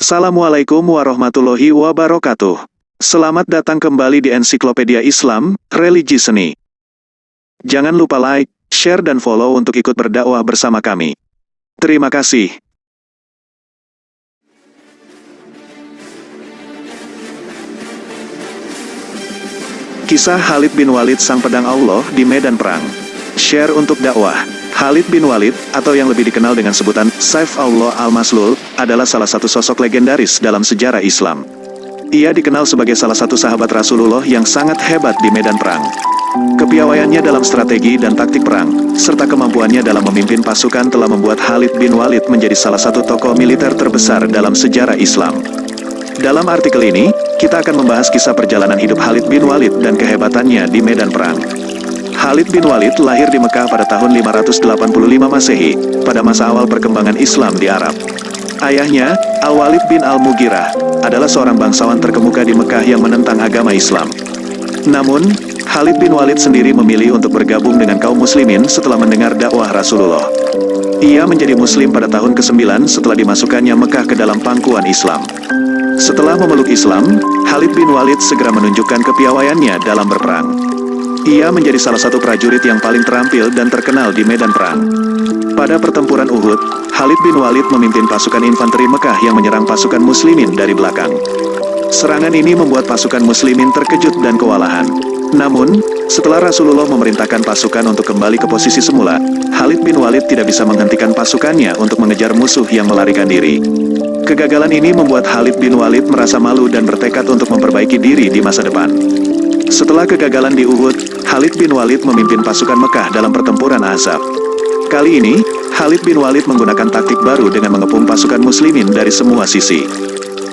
Assalamualaikum warahmatullahi wabarakatuh. Selamat datang kembali di Ensiklopedia Islam, Religi Seni. Jangan lupa like, share dan follow untuk ikut berdakwah bersama kami. Terima kasih. Kisah Khalid bin Walid sang pedang Allah di medan perang. Share untuk dakwah. Khalid bin Walid, atau yang lebih dikenal dengan sebutan Saif Allah al-Maslul, adalah salah satu sosok legendaris dalam sejarah Islam. Ia dikenal sebagai salah satu sahabat Rasulullah yang sangat hebat di medan perang. Kepiawaiannya dalam strategi dan taktik perang, serta kemampuannya dalam memimpin pasukan telah membuat Khalid bin Walid menjadi salah satu tokoh militer terbesar dalam sejarah Islam. Dalam artikel ini, kita akan membahas kisah perjalanan hidup Khalid bin Walid dan kehebatannya di medan perang. Khalid bin Walid lahir di Mekah pada tahun 585 Masehi, pada masa awal perkembangan Islam di Arab. Ayahnya, Al-Walid bin Al-Mughirah, adalah seorang bangsawan terkemuka di Mekah yang menentang agama Islam. Namun, Khalid bin Walid sendiri memilih untuk bergabung dengan kaum muslimin setelah mendengar dakwah Rasulullah. Ia menjadi muslim pada tahun ke-9 setelah dimasukkannya Mekah ke dalam pangkuan Islam. Setelah memeluk Islam, Khalid bin Walid segera menunjukkan kepiawaiannya dalam berperang. Ia menjadi salah satu prajurit yang paling terampil dan terkenal di medan perang. Pada pertempuran Uhud, Khalid bin Walid memimpin pasukan infanteri Mekah yang menyerang pasukan muslimin dari belakang. Serangan ini membuat pasukan muslimin terkejut dan kewalahan. Namun, setelah Rasulullah memerintahkan pasukan untuk kembali ke posisi semula, Khalid bin Walid tidak bisa menghentikan pasukannya untuk mengejar musuh yang melarikan diri. Kegagalan ini membuat Khalid bin Walid merasa malu dan bertekad untuk memperbaiki diri di masa depan. Setelah kegagalan di Uhud, Khalid bin Walid memimpin pasukan Mekah dalam pertempuran Ahzab. Kali ini, Khalid bin Walid menggunakan taktik baru dengan mengepung pasukan muslimin dari semua sisi.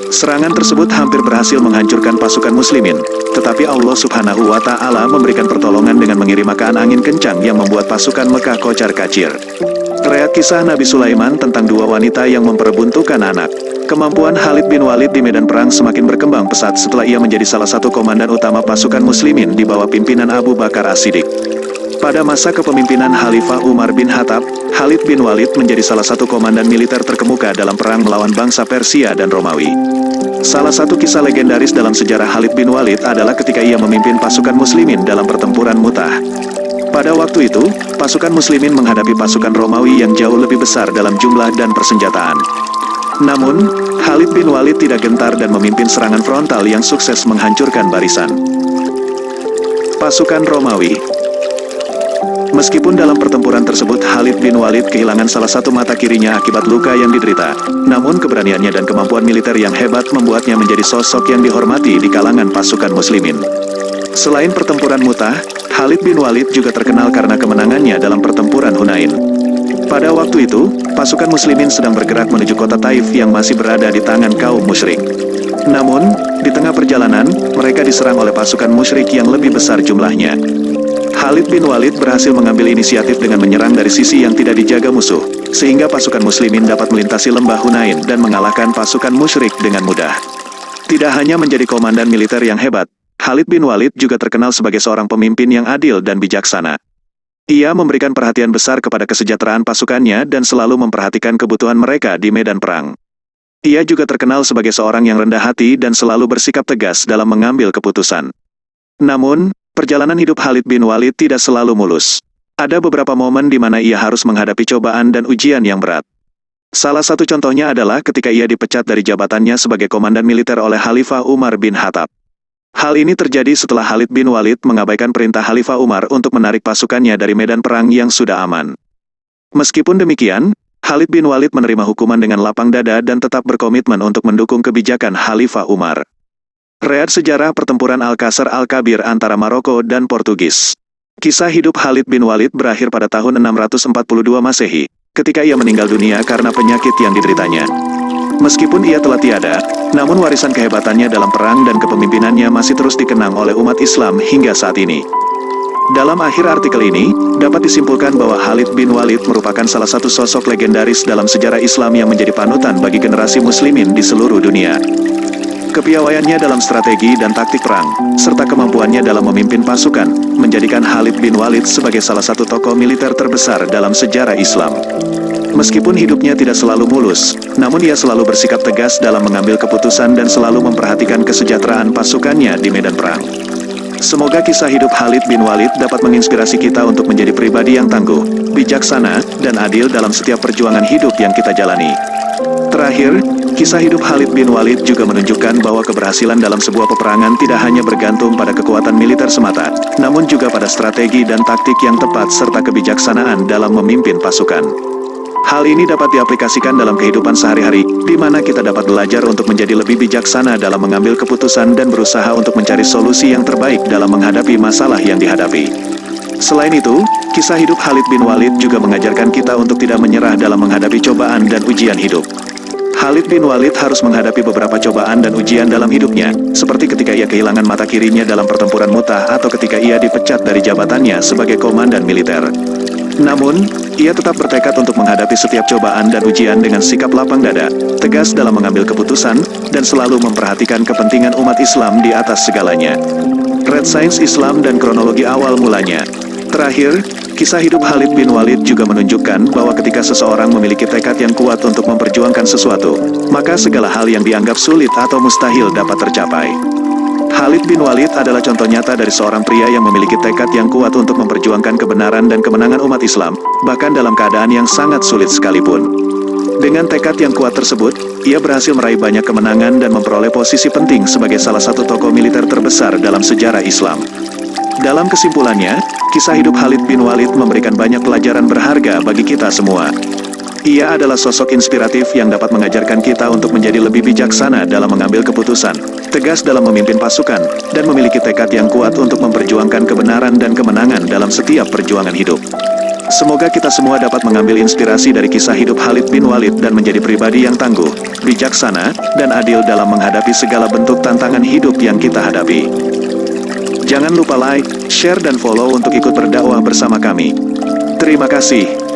Serangan tersebut hampir berhasil menghancurkan pasukan muslimin, tetapi Allah Subhanahu wa Ta'ala memberikan pertolongan dengan mengirimkan angin kencang yang membuat pasukan Mekah kocar-kacir. Riwayat kisah Nabi Sulaiman tentang dua wanita yang memperebutkan anak. Kemampuan Khalid bin Walid di medan perang semakin berkembang pesat setelah ia menjadi salah satu komandan utama pasukan muslimin di bawah pimpinan Abu Bakar As-Siddiq. Pada masa kepemimpinan Khalifah Umar bin Khattab, Khalid bin Walid menjadi salah satu komandan militer terkemuka dalam perang melawan bangsa Persia dan Romawi. Salah satu kisah legendaris dalam sejarah Khalid bin Walid adalah ketika ia memimpin pasukan muslimin dalam pertempuran Mu'tah. Pada waktu itu, pasukan muslimin menghadapi pasukan Romawi yang jauh lebih besar dalam jumlah dan persenjataan. Namun, Khalid bin Walid tidak gentar dan memimpin serangan frontal yang sukses menghancurkan barisan pasukan Romawi. Meskipun dalam pertempuran tersebut Khalid bin Walid kehilangan salah satu mata kirinya akibat luka yang diderita, namun keberaniannya dan kemampuan militer yang hebat membuatnya menjadi sosok yang dihormati di kalangan pasukan muslimin. Selain pertempuran Mu'tah, Khalid bin Walid juga terkenal karena kemenangannya dalam pertempuran Hunain. Pada waktu itu, pasukan muslimin sedang bergerak menuju kota Taif yang masih berada di tangan kaum musyrik. Namun, di tengah perjalanan, mereka diserang oleh pasukan musyrik yang lebih besar jumlahnya. Khalid bin Walid berhasil mengambil inisiatif dengan menyerang dari sisi yang tidak dijaga musuh, sehingga pasukan muslimin dapat melintasi lembah Hunain dan mengalahkan pasukan musyrik dengan mudah. Tidak hanya menjadi komandan militer yang hebat, Khalid bin Walid juga terkenal sebagai seorang pemimpin yang adil dan bijaksana. Ia memberikan perhatian besar kepada kesejahteraan pasukannya dan selalu memperhatikan kebutuhan mereka di medan perang. Ia juga terkenal sebagai seorang yang rendah hati dan selalu bersikap tegas dalam mengambil keputusan. Namun, perjalanan hidup Khalid bin Walid tidak selalu mulus. Ada beberapa momen di mana ia harus menghadapi cobaan dan ujian yang berat. Salah satu contohnya adalah ketika ia dipecat dari jabatannya sebagai komandan militer oleh Khalifah Umar bin Khattab. Hal ini terjadi setelah Khalid bin Walid mengabaikan perintah Khalifah Umar untuk menarik pasukannya dari medan perang yang sudah aman. Meskipun demikian, Khalid bin Walid menerima hukuman dengan lapang dada dan tetap berkomitmen untuk mendukung kebijakan Khalifah Umar. Riwayat sejarah pertempuran Al-Qasr Al-Kabir antara Maroko dan Portugis. Kisah hidup Khalid bin Walid berakhir pada tahun 642 Masehi, ketika ia meninggal dunia karena penyakit yang dideritanya. Meskipun ia telah tiada, namun warisan kehebatannya dalam perang dan kepemimpinannya masih terus dikenang oleh umat Islam hingga saat ini. Dalam akhir artikel ini, dapat disimpulkan bahwa Khalid bin Walid merupakan salah satu sosok legendaris dalam sejarah Islam yang menjadi panutan bagi generasi muslimin di seluruh dunia. Kepiawaiannya dalam strategi dan taktik perang, serta kemampuannya dalam memimpin pasukan, menjadikan Khalid bin Walid sebagai salah satu tokoh militer terbesar dalam sejarah Islam. Meskipun hidupnya tidak selalu mulus, namun ia selalu bersikap tegas dalam mengambil keputusan dan selalu memperhatikan kesejahteraan pasukannya di medan perang. Semoga kisah hidup Khalid bin Walid dapat menginspirasi kita untuk menjadi pribadi yang tangguh, bijaksana, dan adil dalam setiap perjuangan hidup yang kita jalani. Terakhir, kisah hidup Khalid bin Walid juga menunjukkan bahwa keberhasilan dalam sebuah peperangan tidak hanya bergantung pada kekuatan militer semata, namun juga pada strategi dan taktik yang tepat serta kebijaksanaan dalam memimpin pasukan. Hal ini dapat diaplikasikan dalam kehidupan sehari-hari, di mana kita dapat belajar untuk menjadi lebih bijaksana dalam mengambil keputusan dan berusaha untuk mencari solusi yang terbaik dalam menghadapi masalah yang dihadapi. Selain itu, kisah hidup Khalid bin Walid juga mengajarkan kita untuk tidak menyerah dalam menghadapi cobaan dan ujian hidup. Khalid bin Walid harus menghadapi beberapa cobaan dan ujian dalam hidupnya, seperti ketika ia kehilangan mata kirinya dalam pertempuran Mu'tah atau ketika ia dipecat dari jabatannya sebagai komandan militer. Namun, ia tetap bertekad untuk menghadapi setiap cobaan dan ujian dengan sikap lapang dada, tegas dalam mengambil keputusan, dan selalu memperhatikan kepentingan umat Islam di atas segalanya. Red Science Islam dan kronologi awal mulanya. Terakhir, kisah hidup Khalid bin Walid juga menunjukkan bahwa ketika seseorang memiliki tekad yang kuat untuk memperjuangkan sesuatu, maka segala hal yang dianggap sulit atau mustahil dapat tercapai. Khalid bin Walid adalah contoh nyata dari seorang pria yang memiliki tekad yang kuat untuk memperjuangkan kebenaran dan kemenangan umat Islam, bahkan dalam keadaan yang sangat sulit sekalipun. Dengan tekad yang kuat tersebut, ia berhasil meraih banyak kemenangan dan memperoleh posisi penting sebagai salah satu tokoh militer terbesar dalam sejarah Islam. Dalam kesimpulannya, kisah hidup Khalid bin Walid memberikan banyak pelajaran berharga bagi kita semua. Ia adalah sosok inspiratif yang dapat mengajarkan kita untuk menjadi lebih bijaksana dalam mengambil keputusan, tegas dalam memimpin pasukan, dan memiliki tekad yang kuat untuk memperjuangkan kebenaran dan kemenangan dalam setiap perjuangan hidup. Semoga kita semua dapat mengambil inspirasi dari kisah hidup Khalid bin Walid dan menjadi pribadi yang tangguh, bijaksana, dan adil dalam menghadapi segala bentuk tantangan hidup yang kita hadapi. Jangan lupa like, share, dan follow untuk ikut berdakwah bersama kami. Terima kasih.